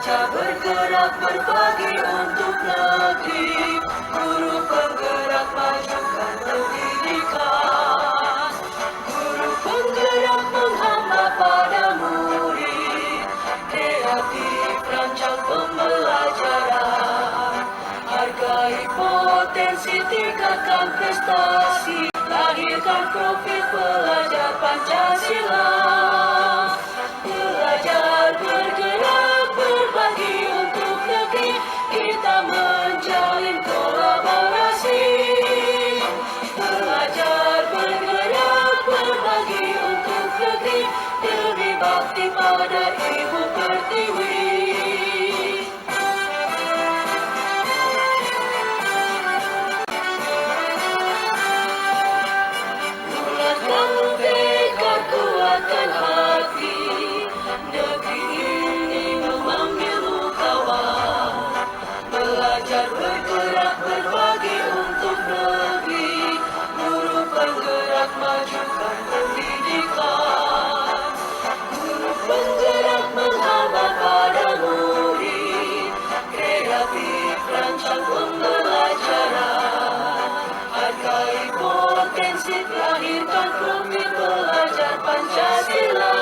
Belajar bergerak berbagi untuk negeri, guru penggerak majukan pendidikan. Guru penggerak menghamba pada murid, kreatif rancang pembelajaran. Hargai potensi, tingkatkan prestasi, lahirkan profil pelajar Pancasila. Belajar bergerak berbagi untuk negeri, kita menjalin kolaborasi. Belajar bergerak berbagi untuk negeri, demi bakti pada Ibu Pertiwi. Bulatkan tekad, kuatkan hati, negeri ini memanggilmu kawan. Belajar bergerak berbagi untuk negeri, guru penggerak majukan pendidikan. Guru penggerak menghamba pada murid, kreatif rancang pembelajaran. Hargai potensi, lahirkan profil pelajar Pancasila.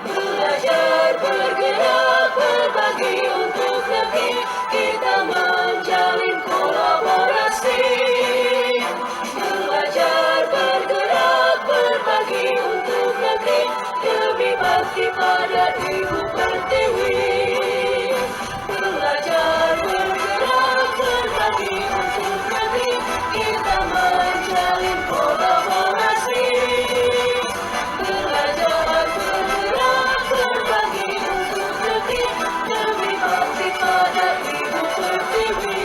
Belajar bergerak berbagi untuk negeri, kita menjalin kolaborasi. Belajar bergerak berbagi untuk negeri, demi bakti pada Ibu Pertiwi. Belajar bergerak berbagi untuk negeri, kita menjalin kolaborasi. Belajar bergerak berbagi untuk negeri, demi bakti pada Ibu Pertiwi.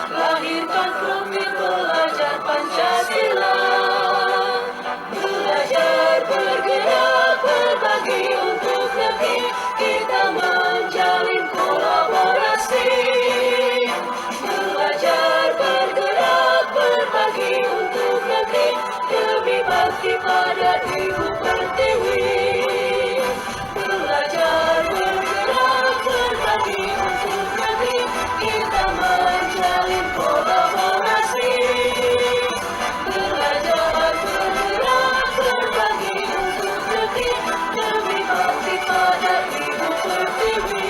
Lahirkan profil pelajar Pancasila. Belajar bergerak berbagi untuk negeri, kita menjalin kolaborasi. Belajar bergerak berbagi untuk negeri, demi bakti pada Ibu Pertiwi. Belajar bergerak berbagi untuk negeri, kita menjalin kolaborasi. Belajar bergerak berbagi untuk negeri, demi bakti pada Ibu Pertiwi.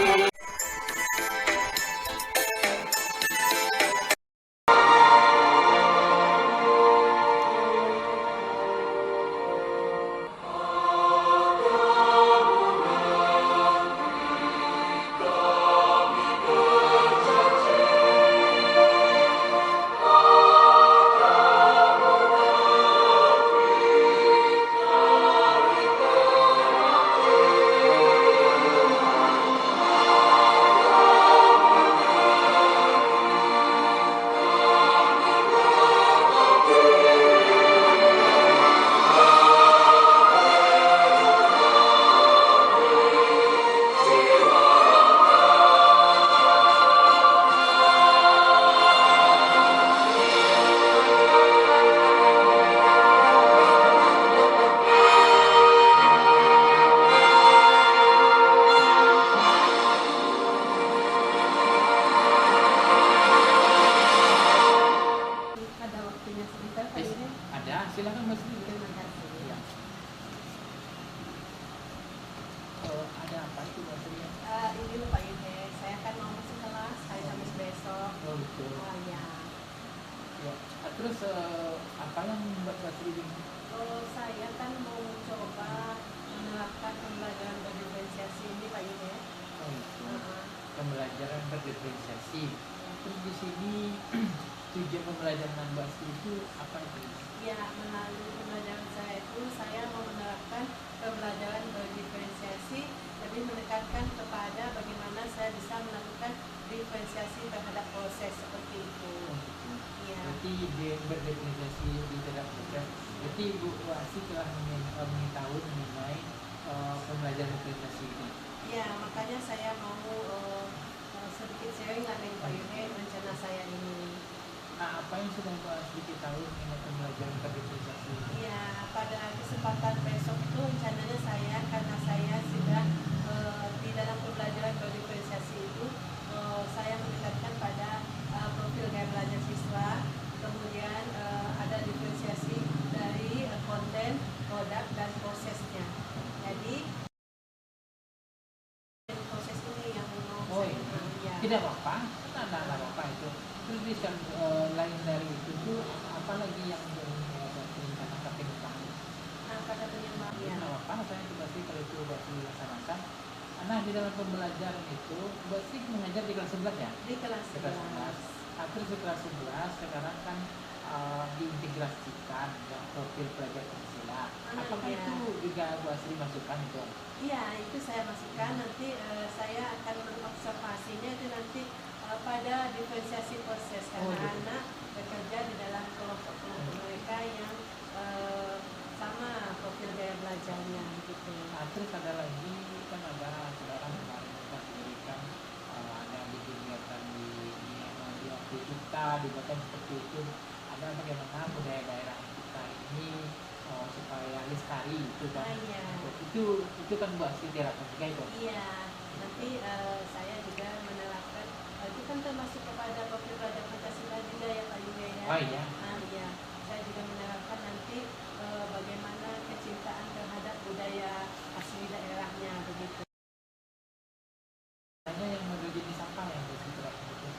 Terus apa yang membuat Basri bingung? Saya kan mau coba menerapkan pembelajaran berdiferensiasi ini Pak Yuda. Oh itu Heeh. pembelajaran berdiferensiasi. Terus di sini tujuan pembelajaran Basri itu apa itu? Ya, melalui pembelajaran saya itu saya mau menerapkan pembelajaran berdiferensiasi, lebih menekankan kepada bagaimana saya bisa melakukan diferensiasi terhadap proses seperti itu. Oh gitu. Iya. Berarti dia berdiferensiasi di terhadap proses. Berarti Bu Basri telah mengetahui mengenai pembelajaran diferensiasi itu. Ya, makanya saya mau sedikit sharing lah dengan Pak Yuda rencana saya ini. Nah, apa yang sudah Bu Basri ketahui mengenai pembelajaran berdiferensiasi itu? Ya, pada kesempatan besok itu rencananya saya, karena saya sudah di dalam pembelajaran berdiferensiasi itu, saya meningkatkan pada profil gaya belajar siswa, kemudian ada diferensiasi dari konten, produk, dan prosesnya. Jadi proses ini yang mau Oh saya iya. ya. Tidak apa-apa, kan ada apa-apa itu. Terus di lain dari itu tuh apa lagi yang rencanakan ke depan? Nah, pada penyembah ya. Tidak apa-apa, saya juga sih kalau itu Basri laksanakan. Nah, di dalam pembelajaran itu Basri mengajar di kelas 11 ya? Di kelas Di kelas 11. 11. Terus di kelas 11 sekarang kan diintegrasikan yang profil pelajar Pancasila. Apakah iya. itu juga Basri masukkan itu? Iya, itu saya masukkan. Nanti saya akan mengobservasinya itu nanti pada diferensiasi proses, karena gitu. anak bekerja di dalam kelompok-kelompok mereka yang sama profil gaya belajarnya gitu. Terus ada lagi kan ada sekarang kemarin kita diberikan ada yang di kegiatan di waktu kita dibuatkan seperti itu, ada bagaimana budaya daerah kita ini supaya lestari itu kan. Iya. Itu kan buat si terapan juga itu. Iya, nanti saya juga menerapkan itu kan termasuk kepada profil belajar Pancasila juga ya Pak Yuda ya. Oh iya. Iya, saya juga menerapkan nanti bagaimana kecintaan terhadap budaya asli daerahnya begitu. Hanya yang model jenis apa yang buat si terapan itu?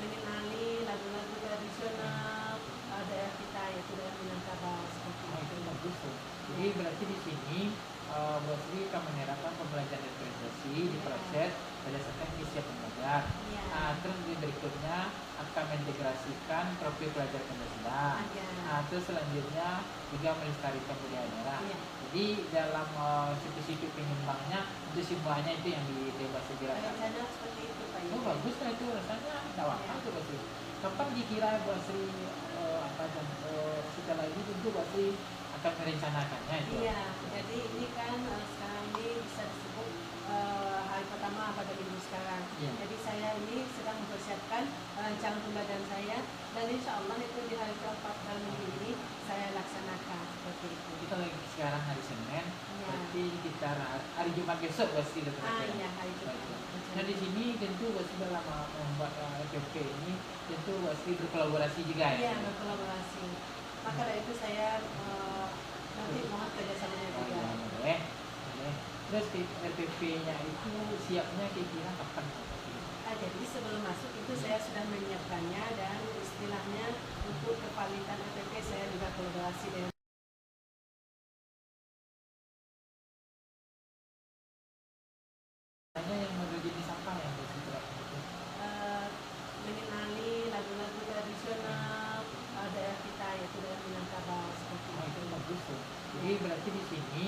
Mengenali lagu-lagu tradisional daerah kita, yaitu daerah Minangkabau seperti Oh itu. itu bagus tuh. Jadi berarti di sini Basri akan menerapkan pembelajaran diferensiasi di proses berdasarkan isi pembelajar. Iya. Terus di berikutnya akan mengintegrasikan profil pelajar Pancasila. Iya. Terus selanjutnya juga melestarikan budaya daerah. Iya. Jadi dalam situ-situ penyumbangnya itu semuanya itu yang dibebas segerakan. Rencana seperti itu Pak Oh Yuda. bagus lah itu rasanya tidak apa tuh Basri. Kapan dikira Basri setelah ini tentu Basri akan merencanakannya itu. Iya, jadi ini kan sekarang ini bisa disebut hari pertama pada minggu sekarang. Iya. Jadi saya ini sedang mempersiapkan rencana pembelajaran saya, dan insya Allah itu di hari keempat dalam minggu ini saya laksanakan seperti itu. Kita lagi sekarang hari Senin, Iya. berarti kita hari Jumat besok Basri udah terakhir. Iya, hari Jumat. Nah di sini tentu Basri dalam membuat FFP ini tentu Basri berkolaborasi juga Iya, ya. berkolaborasi. Maka dari itu saya nanti mohon kerjasamanya Oh juga. iya boleh. Boleh. Terus FFP-nya itu siapnya kira-kira kapan? Jadi sebelum masuk itu saya sudah menyiapkannya, dan istilahnya untuk kevalitan FPP saya juga kolaborasi dengan Hanya yang model jenis apa yang Basri terapkan itu? mengenali lagu-lagu tradisional daerah kita, yaitu daerah Minangkabau seperti Oh itu. itu bagus tuh. Jadi berarti di sini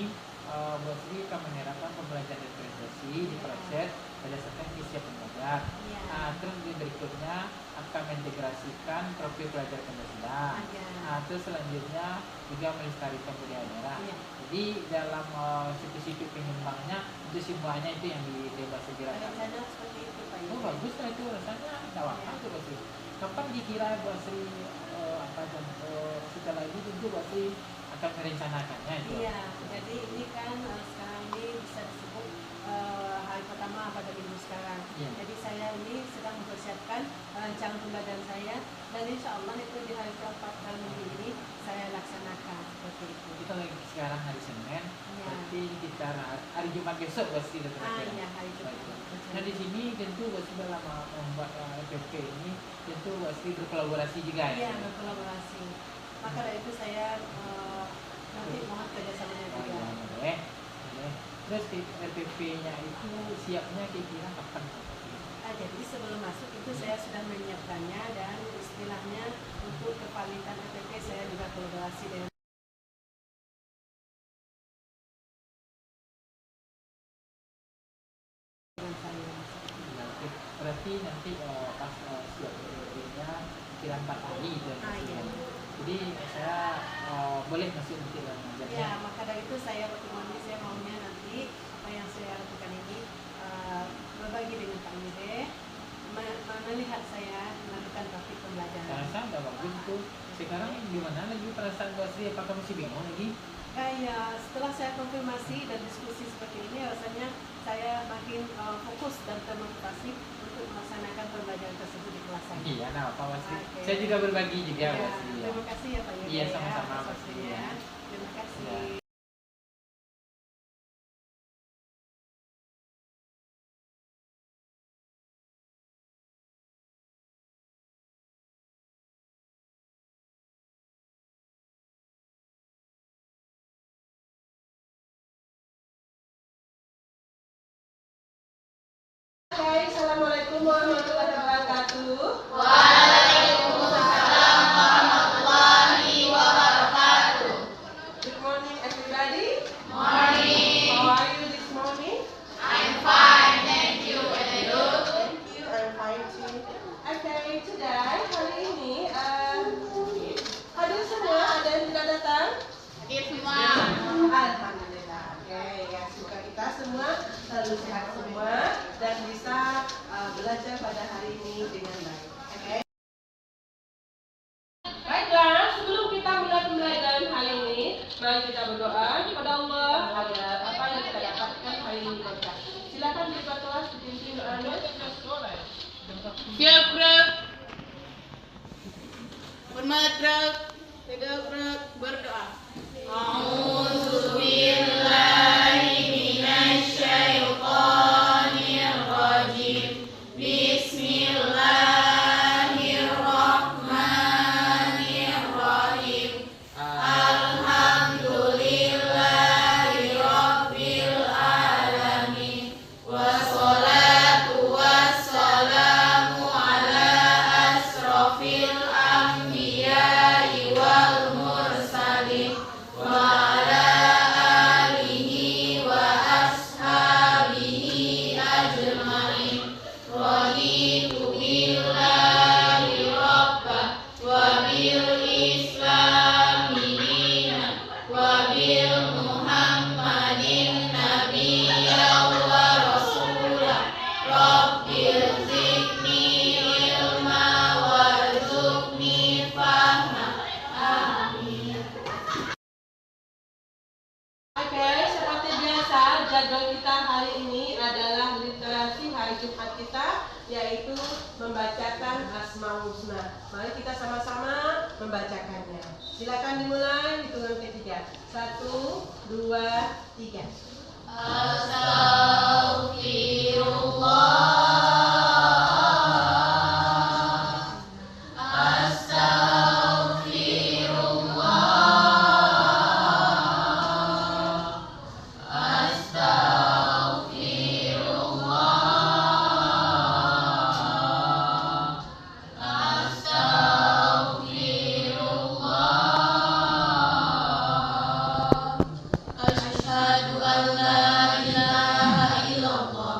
Basri akan menerapkan pembelajaran diferensiasi di proses berdasarkan isi pembelajar. Iya. Terus di berikutnya akan mengintegrasikan profil pelajar Pancasila. Iya. Terus selanjutnya juga melestarikan budaya daerah. Iya. Jadi dalam situ-situ penyumbangnya itu semuanya itu yang dibebas segerakan. Rencana seperti itu Pak Oh Yuda. bagus lah itu rasanya tidak apa tuh Basri. Kapan dikira Basri setelah ini tentu Basri akan merencanakannya itu. Iya, jadi ini kan sekarang ini bisa disebut hari pertama pada minggu sekarang. Iya. Jadi saya ini sedang mempersiapkan rencana pembelajaran saya, dan insya Allah itu di hari keempat dalam minggu ini saya laksanakan seperti itu. Kita lagi sekarang hari Senin, Ya. berarti kita hari Jumat besok pasti kita Iya, hari Jumat. Nah di sini tentu pasti dalam membuat FFP ini tentu pasti berkolaborasi juga ya. Iya, berkolaborasi. Maka dari itu saya nanti mohon kerjasamanya juga. Boleh. Terus FFP-nya itu siapnya kira-kira kapan? Jadi sebelum masuk itu saya sudah menyiapkannya, dan istilahnya untuk kevalitan FFP saya juga kolaborasi dengan saya. Ya, oke. Berarti nanti pas siap FFP-nya kira 4 hari itu. Iya. Jadi saya boleh masuk nanti dalam mengajarnya. Ya, maka dari itu saya pertemuan ini saya maunya nanti apa yang saya lakukan ini berbagi dengan Pak Mide, melihat saya melakukan praktik pembelajaran. Saya rasa udah bagus tuh. Sekarang gimana lagi perasaan Bu Asri? Apakah masih bingung lagi? Kayak setelah saya konfirmasi dan diskusi seperti ini, rasanya saya makin fokus dan termotivasi untuk melaksanakan pembelajaran tersebut di kelas saya. Iya, nah Pak Asri. Oke. Saya juga berbagi juga Ya, Bu Asri. Ya. terima kasih ya Pak Yuda. Iya, sama-sama, atas Pak Asri, waktunya. ya. Terima kasih. Ya. Hai, assalamualaikum warahmatullahi wabarakatuh. Good morning, everybody. Morning. How are you this morning? I'm fine, thank you. And you? Thank you, I'm fine too. Okay, today, hari ini, hadir semua, ada yang tidak datang? Hadir semua. Alhamdulillah. Oke, ya semoga kita semua selalu sehat semua dan bisa belajar pada hari ini dengan baik. Oke. Baiklah, sebelum kita mulai pembelajaran hari ini, mari kita berdoa kepada Allah agar apa yang kita dapatkan hari ini berkah. Silakan di kelas dipimpin doanya. Siap gerak. Hormat gerak. Tegak gerak, berdoa. A'udzubillahi minasyaitonir rajim. Bismillahirrahmanirrahim. Alhamdulillahirabbil alamin. Wassalatu wassalamu ala asrofil anbiya'i wal mursalin wa ala alihi wa ashabihi ajma'in. Raditu billahi rabba wa bil islami dina wa bil muhammadin nabiyya wa rasulah. Rabbil zidni ilma warzuqni fahma. Amin. Oke, seperti biasa jadwal kita hari ini adalah literasi hari Jumat kita, yaitu membacakan Asmaul Husna. Mari kita sama-sama membacakannya. Silakan dimulai hitungan ketiga. 1, 2, 3. Asyhadu an la ilaha illallah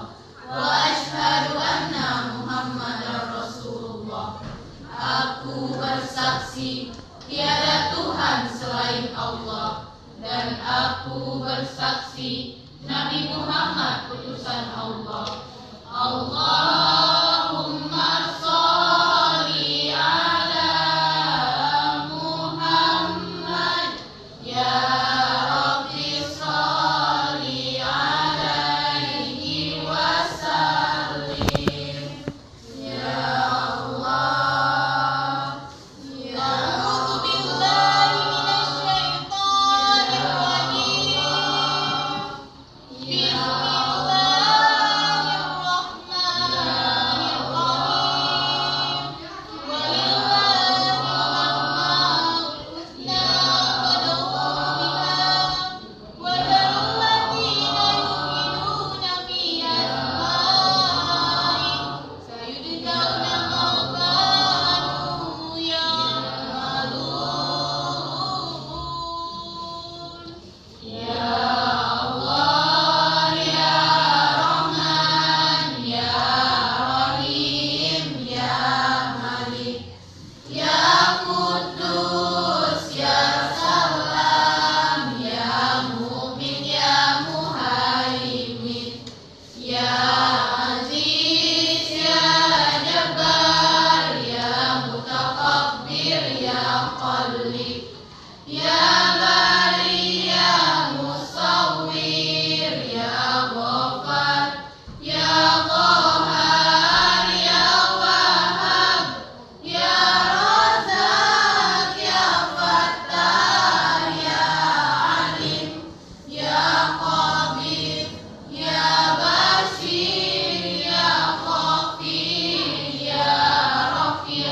wa asyhadu anna Muhammadar Rasulullah. Aku bersaksi tiada Tuhan selain Allah, dan aku bersaksi Nabi Muhammad utusan Allah. Allahumma sholli ala Muhammad ya Rabbi sholli alaihi wasallim. Ya Allah, a'udzu billahi Aziz, Ya Jabbar, Ya Mutakabbir, Ya Khalid, Ya Bari, Ya Musawwir, Ya Ghaffar, Ya Qahhar, Ya Wahhab, Ya Razzaq, Ya Fattah, Ya Alim, Ya Qabid, Ya Bashir, Ya Khafir, Ya Rafi',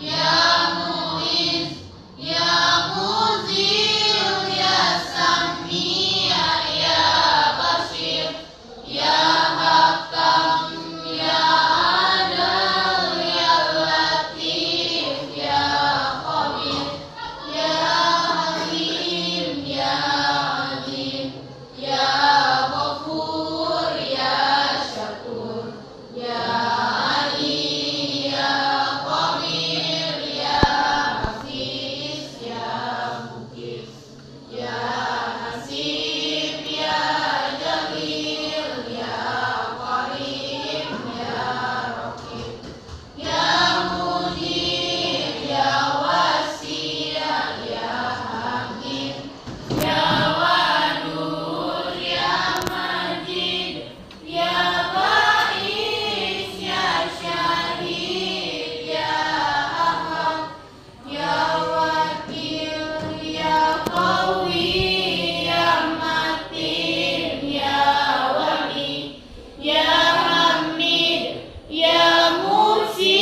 Ya Mu'iz, Ya Muzil, Ya Sami', Ya Basir, Ya Hakam, Ya Adil, Ya Latif, Ya Khabir, Ya Halim, Ya Alim, Ya Ghafur, Ya Syakur, Ya Ali, Ya Qadir, Ya Hafiz, Ya Muqit, Ya Hasib, Ya Jalil, Ya Karim, Ya Raqib, Ya Mujib, Ya Wasi', Ya Hakim, Ya Wadud, Ya Majid, Ya Ba'is, Ya Syahid, Ya Ahad, Ya Wakil, Ya Qawi, Ya Matin, Ya Wali, Ya Hamid, Ya Muhsi,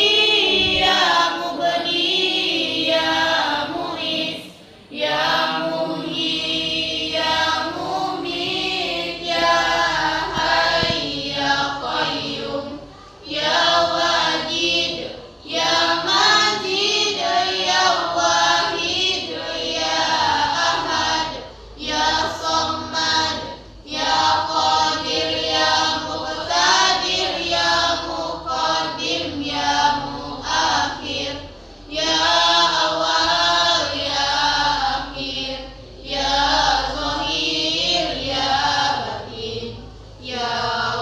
Ya Mubdi, Ya Mu'is, Ya Muhyi, Ya Mumit, Ya Hayy, Ya Qayyum, Ya Wajid, Ya Majid, Ya Wahid, Ya Ahad, Ya Samad, Ya Qadir, Ya Muqtadir, Ya Muqaddim, Ya Muakhir, Ya Awal, Ya Akhir, Ya Zahir, Ya Batin, Ya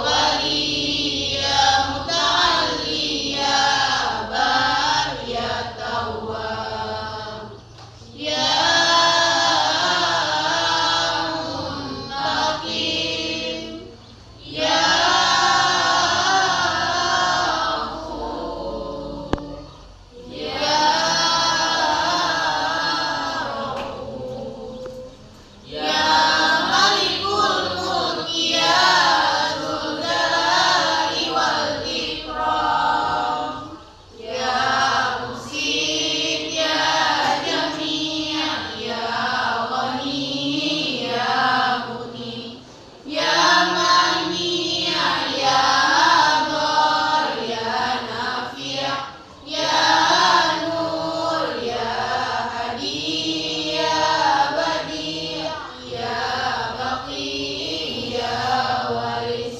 Wali, Ya Muta'alli, Ya Bar, Ya Tawwab, Ya Muntaqim, Ya Ghafur, Ya Rauf, Ya Malikul Mulk, Ya Dzul Jalali wal Ikram, Ya Musid, Ya Jami', Ya Ghani, Ya Mughni, Ya Mani, Ya Dar, Ya Nafi', Ya Nur, Ya Hadi, Ya Badi', Ya Baqi, Ya Waris,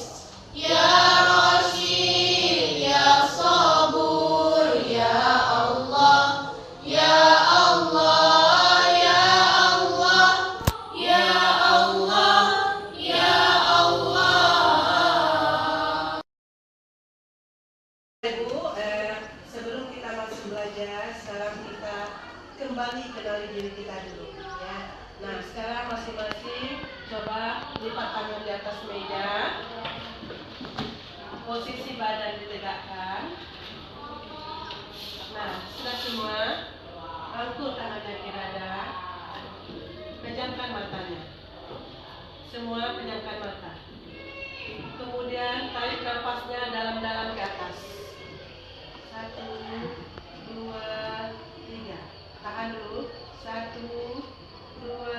Ya Rashid, Ya Sabur, Ya Allah, Ya Allah, Ya Allah, Ya Allah, Ya Allah. Ibu, sebelum kita masuk belajar, sekarang kita kembali kenali diri kita dulu, ya. Nah, sekarang masing-masing coba lipat tangan di atas meja, posisi badan ditegakkan. Nah, sudah semua, angkut tangannya ke dada, pejamkan matanya. Semua pejamkan mata. Kemudian tarik nafasnya dalam-dalam ke atas. 1, 2, 3. Tahan dulu. 1, 2,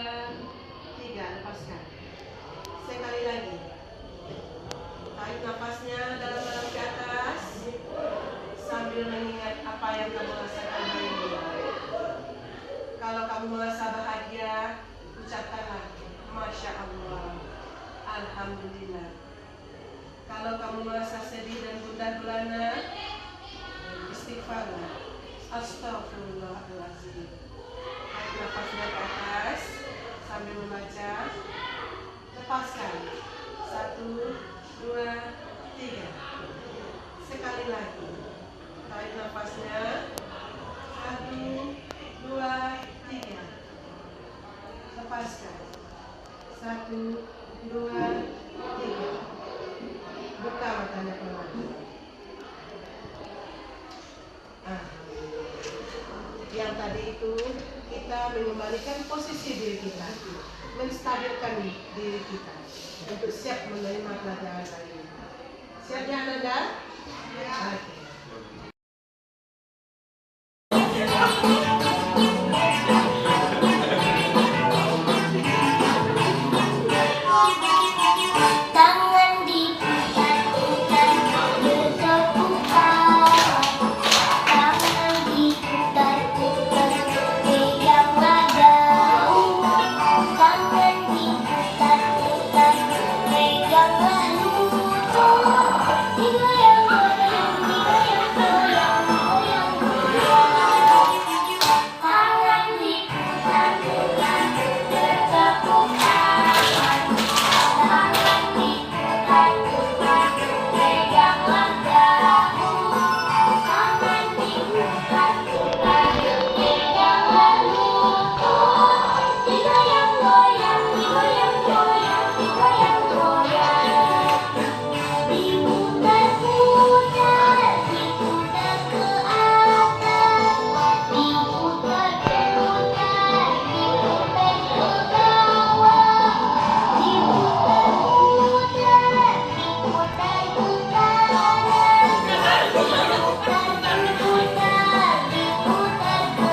3. Lepaskan. Sekali lagi. Tarik nafasnya dalam-dalam ke atas sambil mengingat apa yang kamu rasakan hari ini. Kalau kamu merasa bahagia, ucapkanlah Masya Allah, Alhamdulillah. Kalau kamu merasa sedih dan gundah gulana, istighfarlah, Astaghfirullahaladzim. Tarik nafasnya ke atas sambil membaca. Lepaskan. 1, 2, itu kita mengembalikan posisi diri kita, menstabilkan diri kita untuk siap menerima pelajaran kali ini. Siap ya Nanda? Ya. Oke. Tangan diputar-putar, bergetar-getar. Tangan diputar-putar, peganglah daun. Tangan diputar-putar, peganglah lutut. Digoyang-goyang, digoyang-goyang, digoyang-goyang. Tangan diputar-putar, bertepuk tangan. Tangan diputar-putar, peganglah daun. Tangan diputar-putar, peganglah lutut. Digoyang-goyang, digoyang-goyang, digoyang-goyang. Diputar-putar, diputar ke atas. Diputar-putar, diputar ke bawah. Diputar-putar, diputar ke kanan. Diputar-putar, diputar ke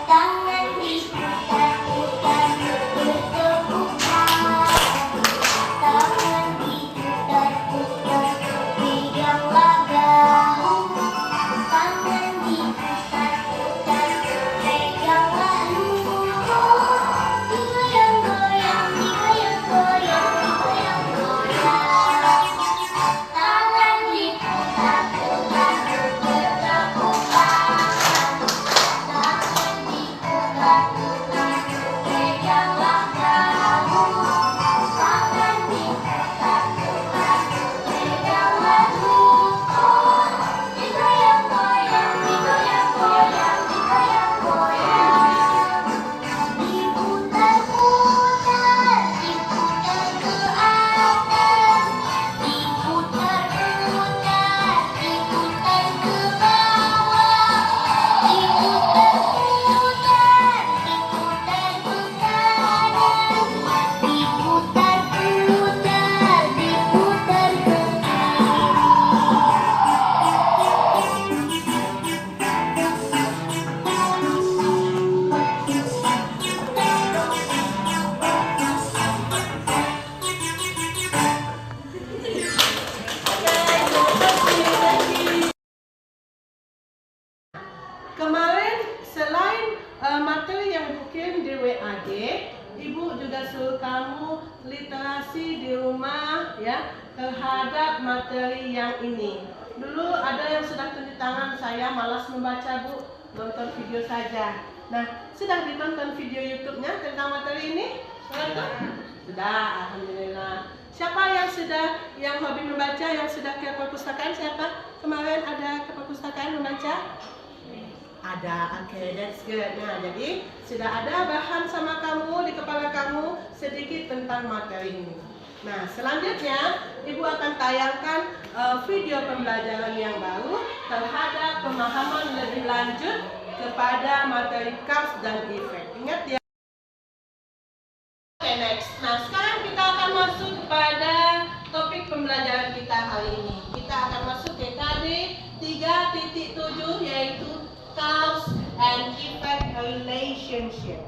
tangan diputar-putar, bertepuk tangan. Tangan diputar-putar, peganglah daun. Tangan diputar-putar, peganglah lutut. Digoyang-goyang, digoyang-goyang, digoyang-goyang. Tangan diputar-putar, bertepuk tangan. Tangan diputar-putar, peganglah daun. Tangan diputar-putar, peganglah lutut. Digoyang-goyang, digoyang-goyang, digoyang-goyang. Diputar-putar, diputar ke atas. Diputar-putar, diputar ke bawah. Diputar-putar, diputar ke kanan. Diputar-putar, diputar ke Kemarin selain materi yang Ibu kirim di WAD, Ibu juga suruh kamu literasi di rumah ya terhadap materi yang ini. Dulu ada yang sudah tunjuk tangan, saya malas membaca Bu, nonton video saja. Nah, sudah ditonton video YouTube-nya tentang materi ini? Sudah? Sudah, alhamdulillah. Siapa yang sudah, yang hobi membaca, yang sudah ke perpustakaan? Siapa? Kemarin ada ke perpustakaan membaca? Ada, oke, that's good. Nah, jadi sudah ada bahan sama kamu di kepala kamu sedikit tentang materi ini. Nah, selanjutnya Ibu akan tayangkan video pembelajaran yang baru terhadap pemahaman lebih lanjut kepada materi cause dan effect. Ingat ya. Oke, next. Nah, sekarang kita akan masuk kepada topik pembelajaran kita hari ini. Kita akan masuk ke KD 3.7 yaitu cause and effect relationship.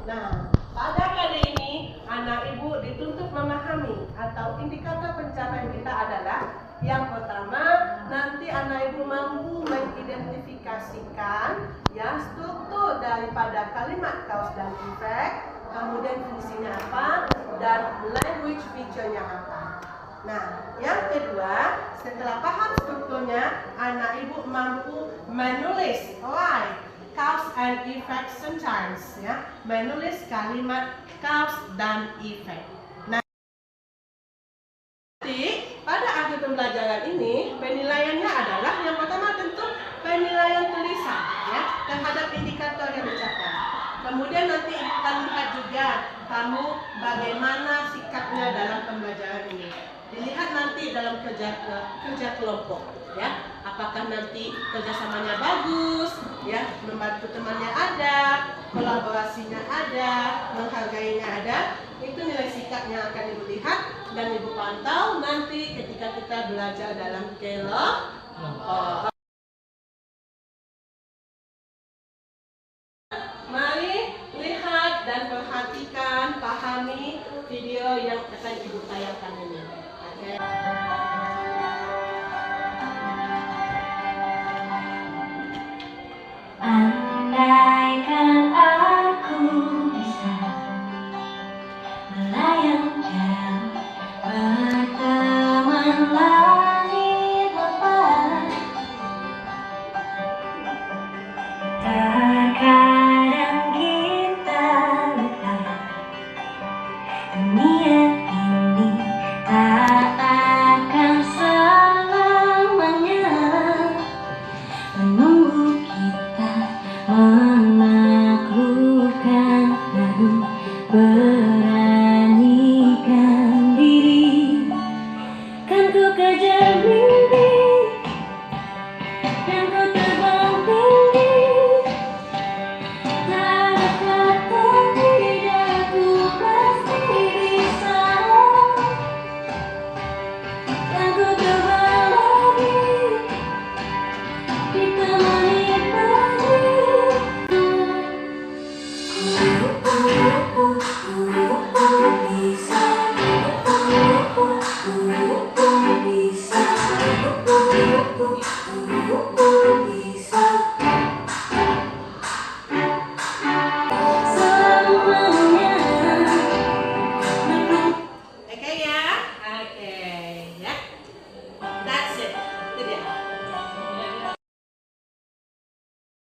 Nah, pada kali ini anak ibu dituntut memahami atau indikator pencapaian kita adalah yang pertama, nanti anak ibu mampu mengidentifikasikan ya struktur daripada kalimat cause dan effect, kemudian fungsinya apa dan language feature-nya apa. Nah, yang kedua, setelah paham strukturnya, anak ibu mampu menulis, alright, cause and effect sentence, ya, menulis kalimat cause dan effect. Nah, nanti pada akhir pembelajaran ini penilaiannya adalah yang pertama tentu penilaian tulisan, ya, terhadap indikator yang dicapai. Kemudian nanti akan lihat juga kamu bagaimana sikapnya dalam pembelajaran ini. Dilihat nanti dalam kerja kelompok, ya. Apakah nanti kerjasamanya bagus, ya, membantu temannya ada, kolaborasinya ada, menghargainya ada. Itu nilai sikapnya akan ibu lihat dan ibu pantau nanti ketika kita belajar dalam kelompok. Mari lihat dan perhatikan, pahami video yang akan ibu tayangkan ini. Oke. Andaikan aku bisa melayangkan pertemuan langit lepas, terkadang kita lupa dunia ini tak akan selamanya menunggu kita menaklukkan lalu beranikan diri. Kan ku kejar mimpi dan ku terbang tinggi, tak ada kata tidak, ku pasti bisa. Dan ku terbang lagi ditemani pagi. Oke ya? Oke ya. That's it. Itu dia.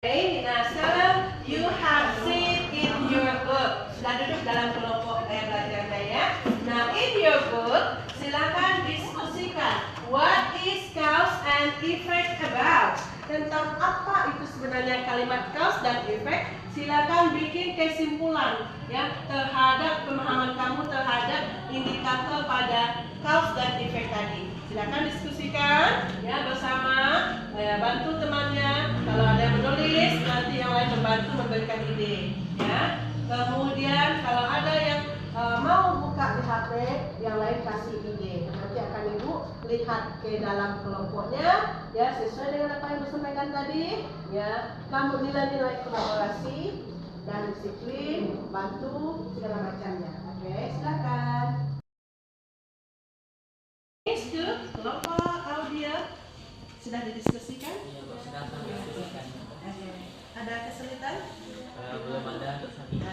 Oke, nah sekarang you have seen in your book. Sudah duduk dalam kelompok belajarnya ya. Nah, in your book, silakan diskusikan what is cause and effect about. Tentang apa itu sebenarnya kalimat cause dan effect. Silakan bikin kesimpulan ya terhadap pemahaman kamu terhadap indikator pada cause dan effect tadi. Silakan diskusikan ya bersama, bantu temannya. Kalau ada yang menulis, nanti yang lain membantu memberikan ide ya. Kemudian kalau ada yang mau buka di HP, yang lain kasih ide. Nanti akan ibu lihat ke dalam kelompoknya ya sesuai dengan apa yang ibu sampaikan tadi ya. Kamu nilai-nilai kolaborasi dan disiplin, bantu segala macamnya. Oke, silakan. Itu kelompok audio sudah didiskusikan? Iya, Bu, sudah didiskusikan. Ada kesulitan? Belum ada untuk saat ini.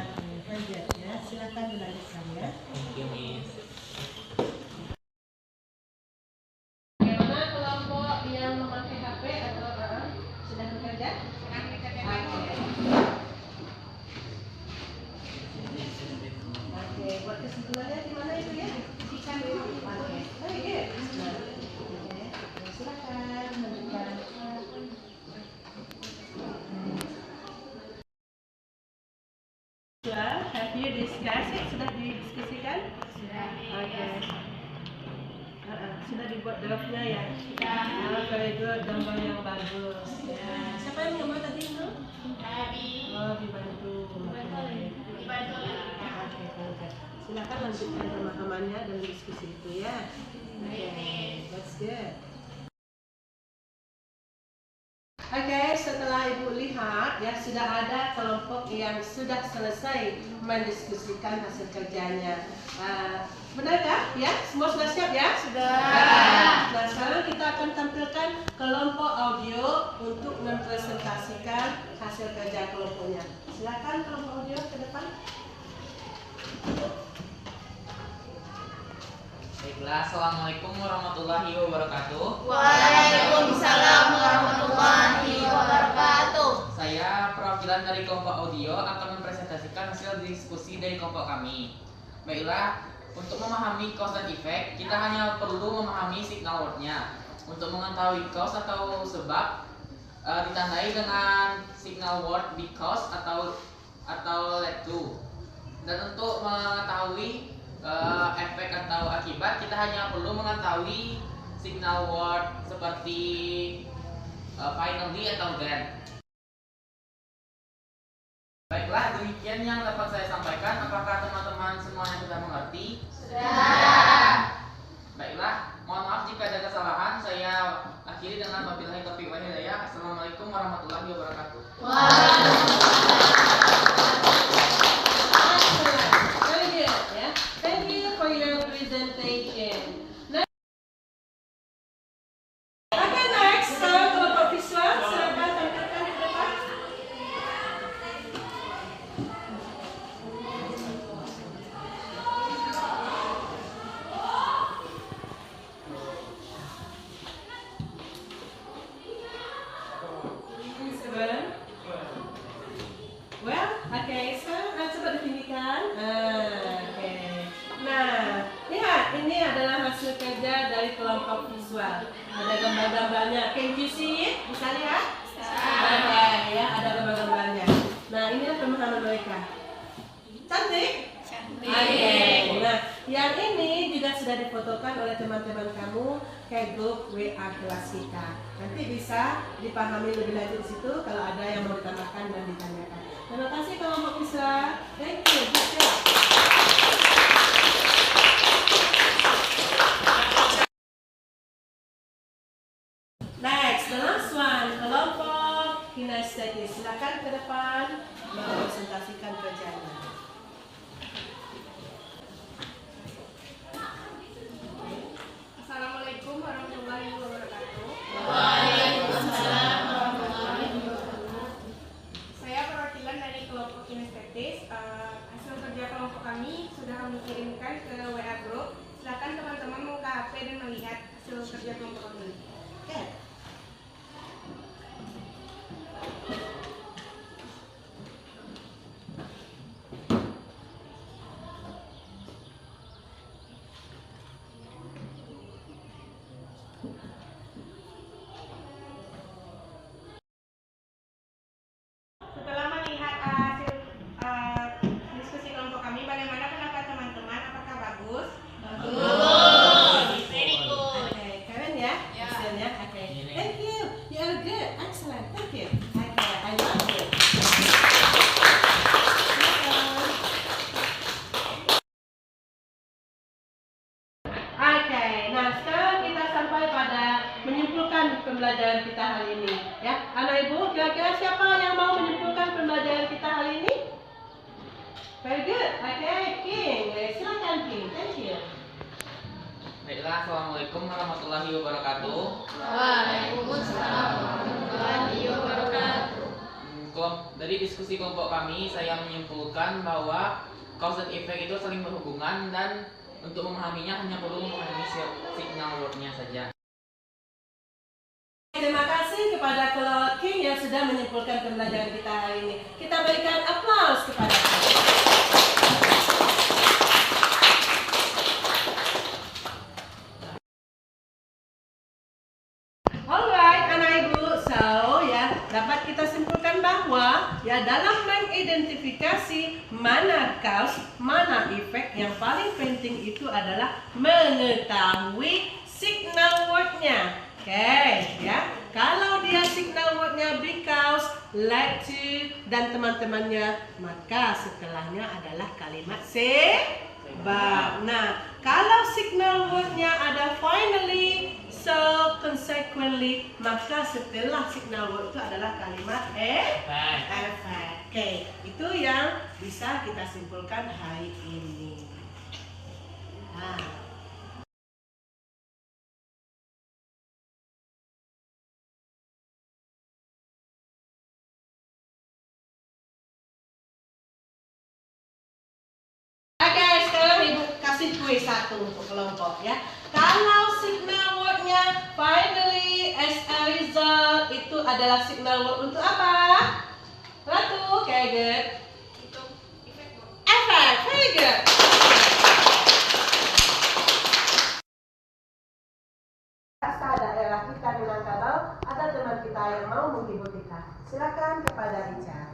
Lanjut ya, silakan dilanjutkan ya. Thank you, Miss. Bagaimana kelompok yang memakai HP atau sudah bekerja? Oke, buat kesimpulannya di mana itu ya? Oke. Oh iya. Oke, silakan lanjutkan. Have you discussed it? Sudah didiskusikan? Sudah. Oke. Sudah dibuat draftnya ya? Sudah. Very good, gambar yang bagus. Ya. Siapa yang gambar tadi itu? Oh, dibantu. Dibantu. Oke. Silakan lanjutkan pemahamannya dan diskusi itu ya. Oke, that's good. Oke, setelah ibu lihat ya sudah ada kelompok yang sudah selesai mendiskusikan hasil kerjanya. Benarkah? Ya, semua sudah siap ya? Sudah. Nah, sekarang kita akan tampilkan kelompok audio untuk mempresentasikan hasil kerja kelompoknya. Silakan kelompok audio ke depan. Baiklah, Assalamualaikum warahmatullahi wabarakatuh. Waalaikumsalam warahmatullahi wabarakatuh. Saya perwakilan dari kelompok audio akan mempresentasikan hasil diskusi dari kelompok kami. Baiklah, untuk memahami cause dan effect, kita hanya perlu memahami signal word-nya. Untuk mengetahui cause atau sebab, ditandai dengan signal word because atau lead to. Dan untuk mengetahui efek atau akibat, kita hanya perlu mengetahui signal word seperti finally atau then. Baiklah, demikian yang dapat saya sampaikan. Apakah teman-teman semuanya sudah mengerti? Sudah. Baiklah, mohon maaf jika ada kesalahan. Saya akhiri dengan wabillahi taufiq wal hidayah. Assalamualaikum warahmatullahi wabarakatuh. Very good, yeah. Thank you for your presentation. Okay, next, kelompok visual, silakan tampilkan di depan. Seven. Well, okay, so coba definisikan. Okay. Nah, lihat ini adalah hasil kerja dari kelompok visual. Ada gambar-gambarnya. Can you see it? Bisa lihat? Oke, ya, ada gambar-gambarnya. Nah, inilah pemahaman mereka. Cantik? Oke. Nah, yang ini juga sudah difotokan oleh teman-teman kamu ke grup WA kelas kita. Nanti bisa dipahami lebih lanjut di situ kalau ada yang mau ditambahkan dan ditanyakan. Terima kasih kelompok visual. Thank you. Good job. Next, the last one, kelompok kinestetis. Silakan ke depan mempresentasikan kerjanya. Assalamualaikum warahmatullahi wabarakatuh. Waalaikumsalam warahmatullahi wabarakatuh. Saya perwakilan dari kelompok kinestetis. Hasil kerja kelompok kami sudah kami kirimkan ke WA group. Silakan teman-teman membuka HP dan melihat hasil kerja kelompok kami. Okay. Setelah melihat hasil diskusi kelompok kami, bagaimana pendapat teman-teman? Apakah bagus? Very good. Okay, Karen ya? Ya. Hasilnya? Okay. Ini. Thank you. You are good. Excellent. Thank you. Okay, I love it. Oke, nah sekarang kita sampai pada menyimpulkan pembelajaran kita hari ini. Ya, anak ibu, kira-kira siapa yang mau menyimpulkan pembelajaran kita hari ini? Very good. Okay, King. Silakan King. Thank you. Baiklah, assalamualaikum warahmatullahi wabarakatuh. Waalaikumsalam warahmatullahi wabarakatuh. Dari diskusi kelompok kami, saya menyimpulkan bahwa cause and effect itu saling berhubungan dan untuk memahaminya hanya perlu memahami signal word-nya saja. Terima kasih kepada Claude King yang sudah menyimpulkan pembelajaran kita hari ini. Kita berikan aplaus kepada dia. Alright, anak ibu, so ya dapat kita simpulkan bahwa ya dalam mengidentifikasi mana cause, mana efek, yang paling penting itu adalah mengetahui signal word-nya. Oke, ya. Kalau dia signal word-nya because, like to, dan teman-temannya, maka setelahnya adalah kalimat sebab. Nah, kalau signal word-nya ada finally, so, consequently, maka setelah signal word itu adalah kalimat effect. Oke, itu yang bisa kita simpulkan hari ini. Nah. Oke, sekarang ibu kasih kuis satu untuk kelompok ya. Kalau signal word-nya finally as a result itu adalah signal word untuk apa? Ratu, okay, good. Itu efek. Effect, very good. Kasta daerah kita Minangkabau, ada teman kita yang mau menghibur kita. Silakan kepada Richard.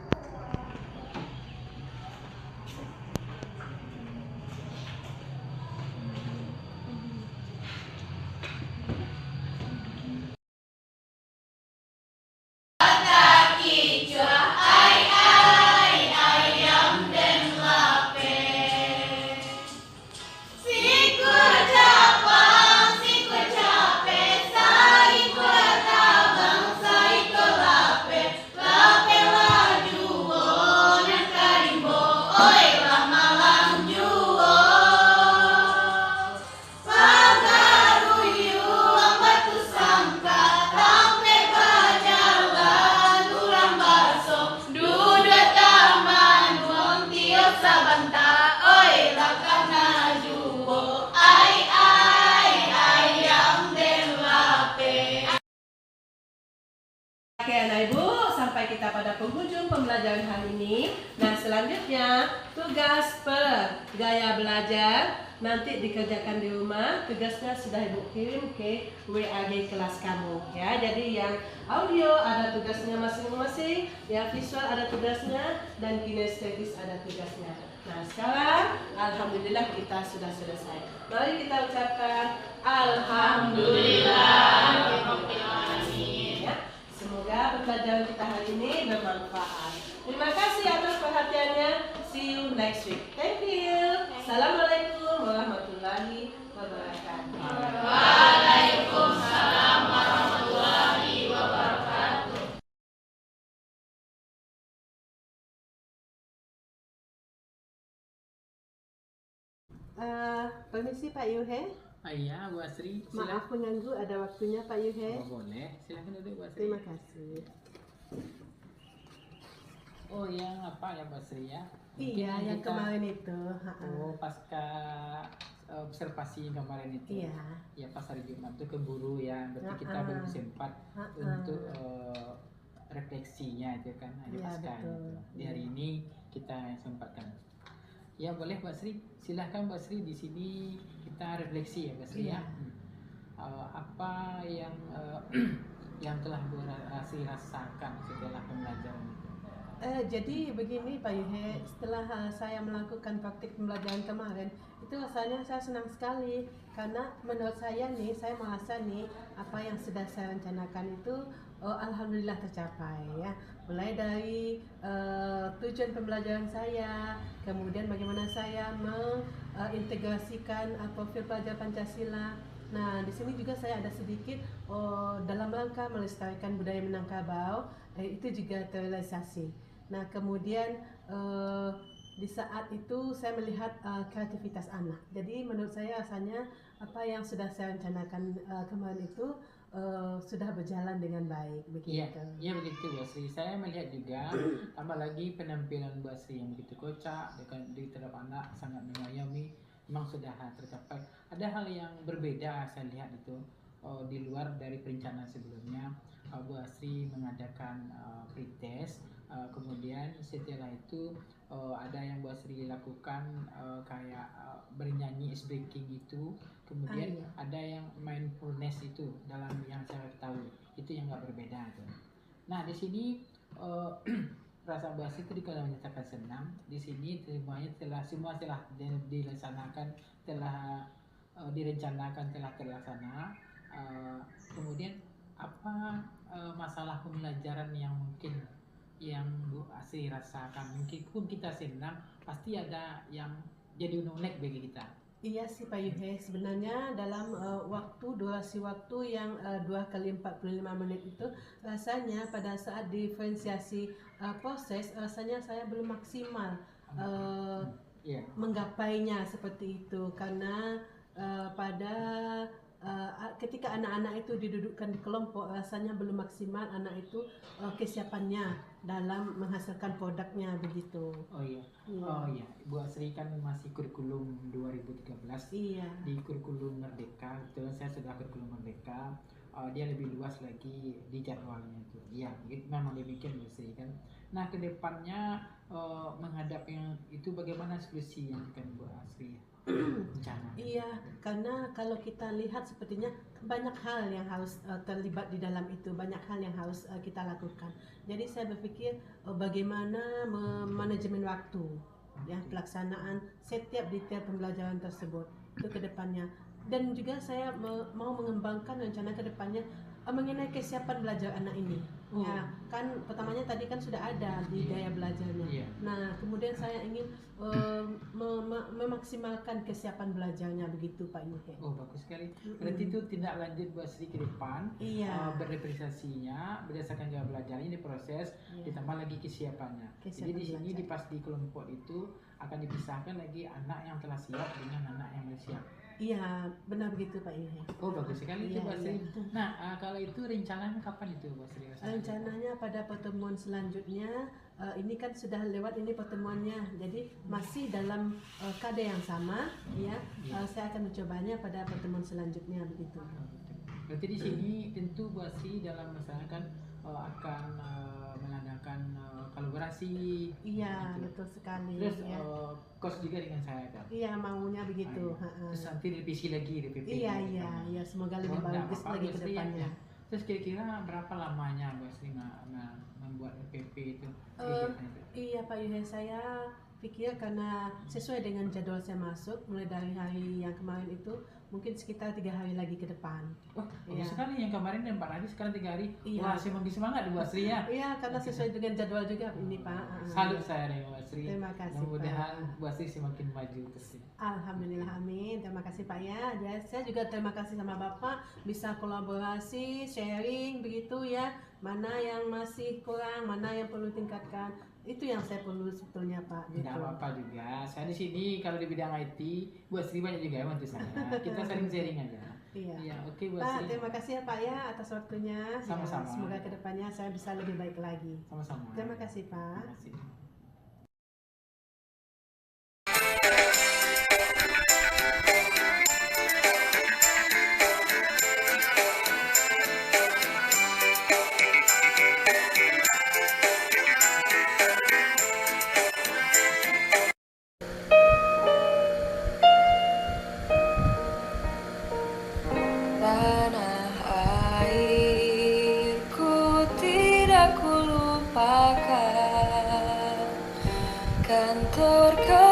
Oke anak ibu, sampai kita pada penghujung pembelajaran hari ini. Nah selanjutnya tugas per gaya belajar nanti dikerjakan di rumah. Tugasnya sudah ibu kirim ke WAG kelas kamu ya. Jadi yang audio ada tugasnya masing-masing, yang visual ada tugasnya, dan kinestetis ada tugasnya. Nah sekarang alhamdulillah kita sudah selesai. Mari kita ucapkan alhamdulillah. Ya. Semoga pembelajaran kita hari ini bermanfaat. Terima kasih atas perhatiannya. See you next week. Thank you. Assalamualaikum warahmatullahi wabarakatuh. Waalaikumsalam warahmatullahi wabarakatuh. Permisi Pak Yuhe. Iya, Bu Asri. Maaf mengganggu, ada waktunya Pak Yuhe. Oh, boleh. Silakan duduk, Bu Asri. Terima kasih. Oh, yang apa ya, Bu Asri ya? Iya, yang kemarin itu. Oh, pasca observasi kemarin itu. Iya. Ya pas hari Jumat itu keburu ya. Berarti kita belum sempat untuk refleksinya itu kan hari Iya, pasca betul. itu. Di hari ini kita sempatkan. Ya boleh Bu Asri. Silahkan Bu Asri, di sini kita refleksi ya Bu Asri ya. Iya. Apa yang yang telah Bu Asri rasakan setelah pembelajaran itu? Jadi begini Pak Yuhe, setelah saya melakukan praktik pembelajaran kemarin, itu rasanya saya senang sekali karena menurut saya nih, saya merasa nih apa yang sudah saya rencanakan itu alhamdulillah tercapai ya. Mulai dari tujuan pembelajaran saya, kemudian bagaimana saya mengintegrasikan profil pelajar Pancasila. Nah, di sini juga saya ada sedikit dalam rangka melestarikan budaya Minangkabau, itu juga terrealisasi. Nah, kemudian di saat itu saya melihat kreativitas anak. Jadi menurut saya rasanya apa yang sudah saya rencanakan kemarin itu sudah berjalan dengan baik begitu. Iya begitu Bu Asri. Saya melihat juga tambah lagi penampilan Bu Asri yang begitu kocak di terhadap anak sangat mengayomi, memang sudah tercapai. Ada hal yang berbeda saya lihat itu di luar dari perencanaan sebelumnya. Bu Asri mengadakan pretest, kemudian setelah itu ada yang Bu Asri lakukan kayak bernyanyi speaking itu, kemudian iya. ada yang mindfulness itu dalam yang saya ketahui itu yang nggak berbeda tuh. Nah di sini rasa Bu Asri tadi kalau menyatakan senang, di sini semuanya semua telah dilaksanakan, telah direncanakan, telah terlaksana. Kemudian apa masalah pembelajaran yang mungkin yang Bu Asri rasakan? Mungkin pun kita senang, pasti ada yang jadi unek bagi kita. Iya sih Pak Yuhe, sebenarnya dalam durasi waktu yang 2 kali 45 menit itu rasanya pada saat diferensiasi proses rasanya saya belum maksimal menggapainya seperti itu karena pada ketika anak-anak itu didudukkan di kelompok rasanya belum maksimal anak itu kesiapannya dalam menghasilkan produknya begitu. Oh iya. Bu Asri kan masih kurikulum 2013. Iya. Di kurikulum Merdeka, kebetulan saya sudah kurikulum Merdeka. Dia lebih luas lagi di jadwalnya itu. Iya, memang demikian Bu Asri kan. Nah kedepannya menghadap yang itu bagaimana solusi yang akan Bu Asri rencana? Iya, karena kalau kita lihat sepertinya banyak hal yang harus terlibat di dalam itu, banyak hal yang harus kita lakukan. Jadi saya berpikir bagaimana manajemen waktu, ya pelaksanaan setiap detail pembelajaran tersebut itu ke depannya. Dan juga saya mau mengembangkan rencana ke depannya mengenai kesiapan belajar anak ini. Ya, kan pertamanya tadi kan sudah ada di gaya belajarnya. Nah, kemudian saya ingin memaksimalkan kesiapan belajarnya begitu Pak Yuhe. Oh bagus sekali. Berarti itu tindak lanjut Bu Asri ke depan. Berrepresentasinya berdasarkan gaya belajar ini proses, ditambah lagi kesiapannya. Jadi di sini di kelompok itu akan dipisahkan lagi anak yang telah siap dengan anak yang belum siap. Iya, benar begitu Pak Yuhe. Oh bagus sekali itu Bu Asri. Nah kalau itu rencananya kapan itu Bu Asri? Rencananya pada pertemuan selanjutnya. Ini kan sudah lewat ini pertemuannya, jadi masih dalam kade yang sama, ya. Saya akan mencobanya pada pertemuan selanjutnya begitu. Berarti di sini tentu Bu Asri dalam melaksanakan akan prestasi. Iya, Gitu. betul sekali. Terus Ya. coach juga dengan saya kan. Iya, maunya begitu. Ah, iya. Ha-ha. Terus nanti direvisi lagi di PP. Iya, iya, iya. Semoga lebih Oh, enggak bagus apa-apa, lagi Bu ke Sri, ya. depannya. Terus kira-kira berapa lamanya Bu Sri membuat PP itu? Eh, Iya Pak Yuhe, saya pikir karena sesuai dengan jadwal saya masuk mulai dari hari yang kemarin itu mungkin sekitar 3 hari lagi ke depan. Wah, Iya. bagus sekali yang kemarin 4 hari, sekarang 3 hari. Iya. Wah, semakin semangat Bu Sri ya. Iya, karena sesuai dengan jadwal juga ini Pak. Salut saya nih Bu Sri. Terima kasih, Mudah-mudahan Pak. Bu Sri semakin maju terus ya. Alhamdulillah, amin. Terima kasih Pak ya. Saya juga terima kasih sama Bapak bisa kolaborasi, sharing begitu ya. Mana yang masih kurang, mana yang perlu tingkatkan. Itu yang saya perlu sebetulnya Pak. Gitu. Tidak apa-apa juga. Saya di sini kalau di bidang IT, Bu Sri banyak juga yang bantu saya. Kita sering sharing aja. Iya. Iya, oke Bu Pak, Sri. terima kasih ya Pak ya atas waktunya. Ya, Sama-sama. semoga kedepannya saya bisa lebih baik lagi. Sama-sama. Terima kasih Pak. Terima kasih. Tanah airku tidak kulupakan, kan terkenal